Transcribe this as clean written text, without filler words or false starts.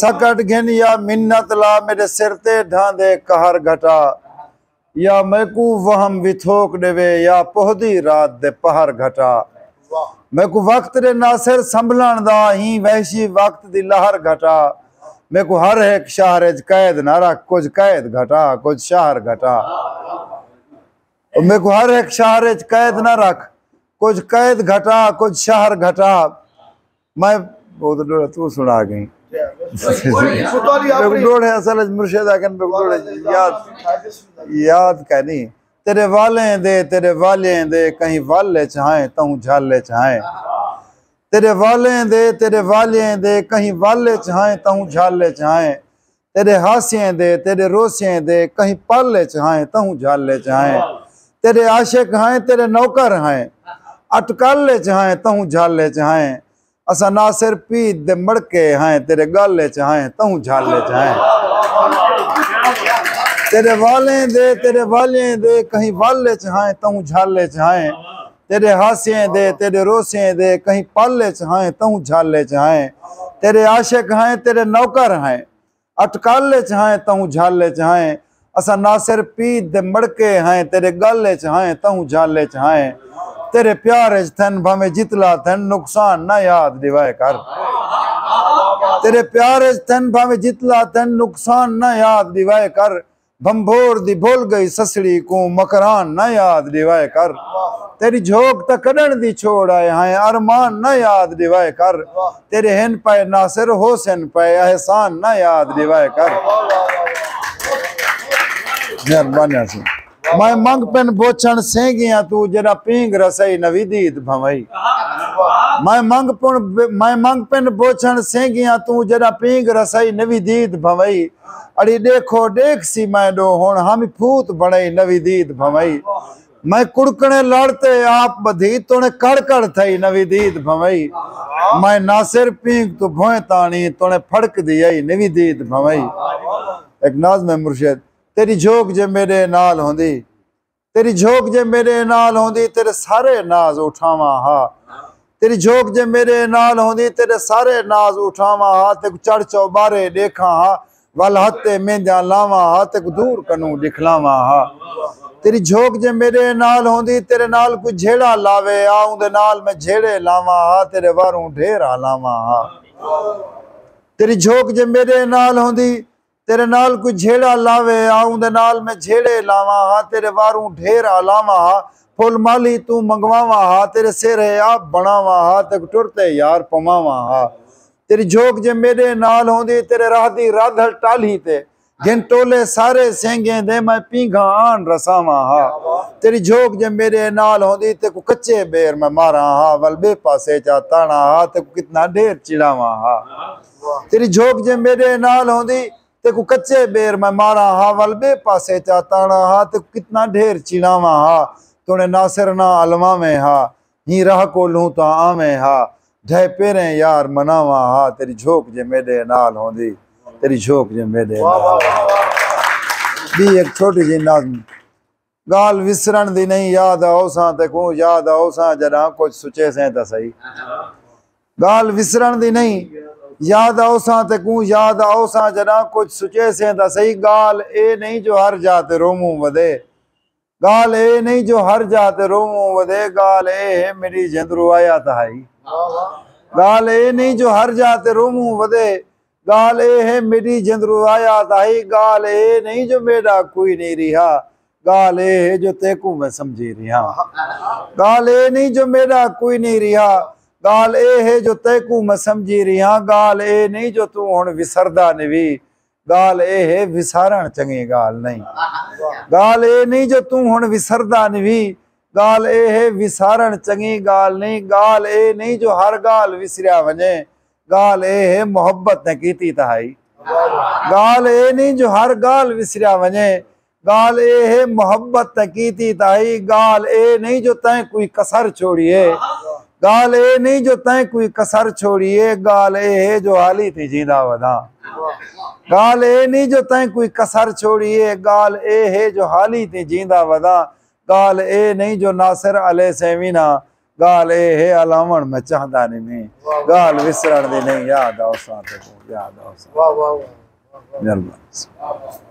सकट घिन या मिन्नत ला मेरे सिर ते ढांदे कहर घटा या मैकू वहम विथोक देवे या पोहदी रात दे पहर घटा मैकू वक्त दे नासिर संभलन दा ही वहशी वक्त दी लहर घटा मैकू हर एक शहर कैद ना रख कुछ कैद घटा कुछ शहर घटा मैकू हर एक शहर कैद ना रख कुछ कैद घटा कुछ शहर घटा। मैं बहुत तू सुना गई असल मुर्शिद याद कहनी तेरे वाले दे कहीं वाले चाहे तू झाले चाहे तेरे वाले दे कहीं वाले चाहे तू झाले चाहे तेरे हासिए दे तेरे रोसिए दे कहीं पाले चाहे तू झाले चाहे तेरे आशिक हैं तेरे नौकर हैं अटकाले चाहे तू झाले चाहे असा नासिर पीत दे मड़के हैं तेरे गाले चाहे तू झाले चाहे तेरे वाले दे कहीं वाले चाहे तू झाले चाहे तेरे हासिए दे तेरे रोसिए दे कहीं पाले चाहे तू झाले चाहे तेरे आशिक हैं तेरे नौकर हैं अटकाले चाहे तू झाले चाहे असा नासिर पीत दे मड़के हैं तेरे गाले चाहे तू झाले चाहे तेरे प्यार थन भावे जितला थन नुकसान ना याद दिवाए कर तेरे प्यार थन भावे जितला थन नुकसान ना याद दिवाए कर भंभोर दी भूल गई ससड़ी को मकरान ना याद दिवाए कर तेरी झोंक तक कड़न दी छोड़ आए हैं अरमान ना याद दिवाए कर तेरे हिन पे नासिर होसन पे एहसान ना याद दिवाए कर। मेहरबानी से मैं मंग पेन बोचन सेंगिया तू जरा पींग रसई नवीदीद भवई मैं मंग पेन बोचन सेंगिया तू जरा पींग रसई नवीदीद भवई अड़ी देखो देख सी मैं दो हुण हम फूत बड़ई नवीदीद भवई मैं कुड़कने लड़ते आप बधी तोने कड़कड़ थई नवीदीद भवई मैं नासिर पींग तू भोए तानी तोने फड़क दियई नवीदीद भवई। एक नाज में मुर्शिद तेरी झोंक जे मेरे नाल होंदी तेरी झोंक जे मेरे नाल होंदी तेरे सारे नाज उठावा हा तेरी झोंक जे मेरे नाल होंदी तेरे सारे नाज उठावा हा ते चढ़ चौबारे देखा हा वल हत्ते मेंजा लावा हा ते दूर कनू दिखलावा हा तेरी झोंक जे मेरे नाल होंदी तेरे नाल कोई झेड़ा लावे आऊं दे नाल मैं झेड़े लावा हा तेरे वारों ढेरा लावा हा तेरी झोंक जे मेरे नाल होंदी तेरे नाल कोई झेड़ा लावे आऊं दे नाल मैं झेड़े लावा हा तेरे वारों ढेरा लावा हा फुल माली तू मंगवावा हा तेरे सिर आप बनावा हा ते टुरते यार पमावा हा तेरी झोंक जे मेरे नाल होंदी तेरे राह दी राधल टाली ते जिन टोले सारे सेंगे दे मैं पींघा आन रसावा हा तेरी झोंक जे मेरे नाल होंदी ते को कच्चे बेर मैं मारा हा वल बे पासे चा ताना हा ते को कितना ढेर चिड़ावा हा तेरी झोंक जे मेरे नाल होंदी ते को कच्चे बेर मैं मारा हा वल बे पासे चा ताना हा ते कितना ढेर चिड़ावा हा तूने नासिर ना अलवा में हा ही राह को लूं ता आवे हा ढे पेरे यार मनावा हा तेरी झोंक जे मेरे नाल होंदी तेरी झोंक जे मेरे नाल भी एक छोटी जी नाज़ गाल विसरण दी नहीं याद आओ सा ते को याद आओ सा जरा कुछ सुचे से ता सही गाल विसरण दी नहीं याद आओ सा ते को याद आओ सा जरा कुछ सुचे से ता सही गाल ए नहीं जो हर जाते रोमू वदे गाल ए नहीं जो हर जाते रोमू वदे गाल ए है मेरी जिंदरू आया तहाई गाल ए नहीं जो हर जाते रोमू वदे गाल ए है मेरी जिंदरू आया ताही गाल ए नहीं जो मेरा कोई नहीं रिहा गाल ए है जो तेकू मैं समझी रिहा गाल ए नहीं जो मेरा कोई नहीं रिहा गाल ए है जो तेकू मैं समझी रिहा गाल ए नहीं जो तू हुण विसरदा निवी गाल ए है विसारण चंगी गाल नहीं गाल ए नहीं जो तू हुण विसरदा निवी गाल ए है विसारण चंगी गाल नहीं गाल ए नहीं जो हर गाल विसरिया वने गाल ए है मोहब्बत ने कीती तहाई गाल ए नहीं जो हर गाल विसरिया वने गाल ए है मोहब्बत ने कीती तहाई गाल ए नहीं जो तैं कोई कसर छोड़िए गाल ए नहीं जो तैं कोई कसर छोड़िए गाल ए है जो हाली थी जींदा वधा गाल ए नहीं जो तैं कोई कसर छोड़िए गाल ए है जो हाली थी जींदा वधा गाल ए नहीं जो नासिर अले सेवीना गाल ए है अलावण मैं चाहता नहीं मैं गाल विसरण दी नहीं याद आओ साथ याद आओ साथ वाह वाह वाह मेहरबानी।